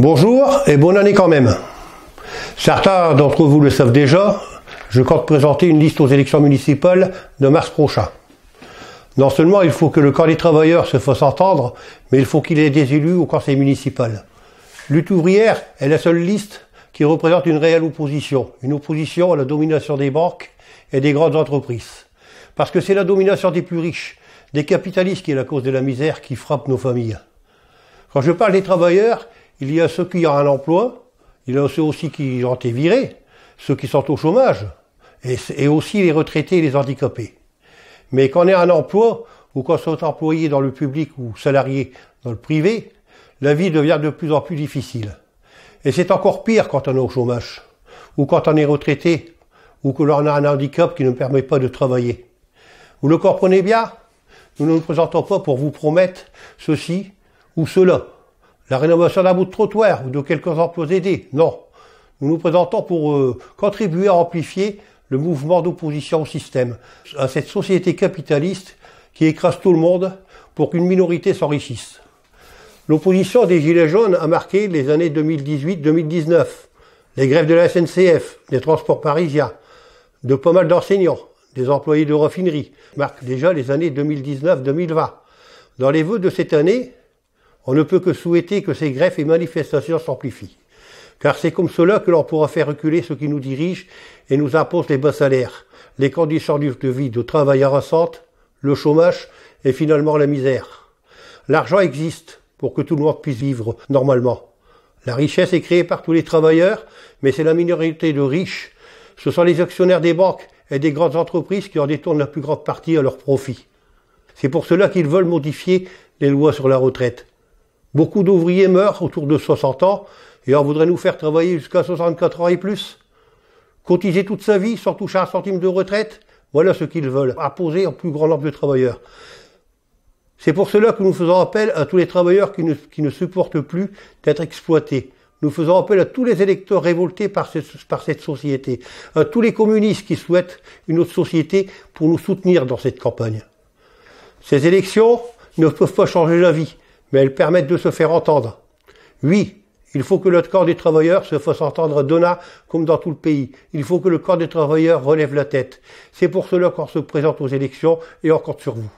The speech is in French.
Bonjour et bonne année quand même. Certains d'entre vous le savent déjà, je compte présenter une liste aux élections municipales de mars prochain. Non seulement il faut que le corps des travailleurs se fasse entendre, mais il faut qu'il ait des élus au conseil municipal. Lutte ouvrière est la seule liste qui représente une réelle opposition, une opposition à la domination des banques et des grandes entreprises. Parce que c'est la domination des plus riches, des capitalistes qui est la cause de la misère qui frappe nos familles. Quand je parle des travailleurs, il y a ceux qui ont un emploi, il y a ceux aussi qui ont été virés, ceux qui sont au chômage, et aussi les retraités et les handicapés. Mais quand on est un emploi, ou quand on est employé dans le public ou salarié dans le privé, la vie devient de plus en plus difficile. Et c'est encore pire quand on est au chômage, ou quand on est retraité, ou que l'on a un handicap qui ne permet pas de travailler. Vous le comprenez bien? Nous ne nous présentons pas pour vous promettre ceci ou cela. La rénovation d'un bout de trottoir ou de quelques emplois aidés, non. Nous nous présentons pour contribuer à amplifier le mouvement d'opposition au système, à cette société capitaliste qui écrase tout le monde pour qu'une minorité s'enrichisse. L'opposition des Gilets jaunes a marqué les années 2018-2019, les grèves de la SNCF, des transports parisiens, de pas mal d'enseignants, des employés de raffinerie, marquent déjà les années 2019-2020. Dans les vœux de cette année, on ne peut que souhaiter que ces greffes et manifestations s'amplifient. Car c'est comme cela que l'on pourra faire reculer ceux qui nous dirigent et nous imposent les bas salaires, les conditions de vie de travail harassante, le chômage et finalement la misère. L'argent existe pour que tout le monde puisse vivre normalement. La richesse est créée par tous les travailleurs, mais c'est la minorité de riches. Ce sont les actionnaires des banques et des grandes entreprises qui en détournent la plus grande partie à leur profit. C'est pour cela qu'ils veulent modifier les lois sur la retraite. Beaucoup d'ouvriers meurent autour de 60 ans et on voudrait nous faire travailler jusqu'à 64 ans et plus. Cotiser toute sa vie sans toucher un centime de retraite, voilà ce qu'ils veulent, imposer au plus grand nombre de travailleurs. C'est pour cela que nous faisons appel à tous les travailleurs qui ne supportent plus d'être exploités. Nous faisons appel à tous les électeurs révoltés par cette société, à tous les communistes qui souhaitent une autre société pour nous soutenir dans cette campagne. Ces élections ne peuvent pas changer la vie, mais elles permettent de se faire entendre. Oui, il faut que le corps des travailleurs se fasse entendre à Denain comme dans tout le pays. Il faut que le corps des travailleurs relève la tête. C'est pour cela qu'on se présente aux élections et on compte sur vous.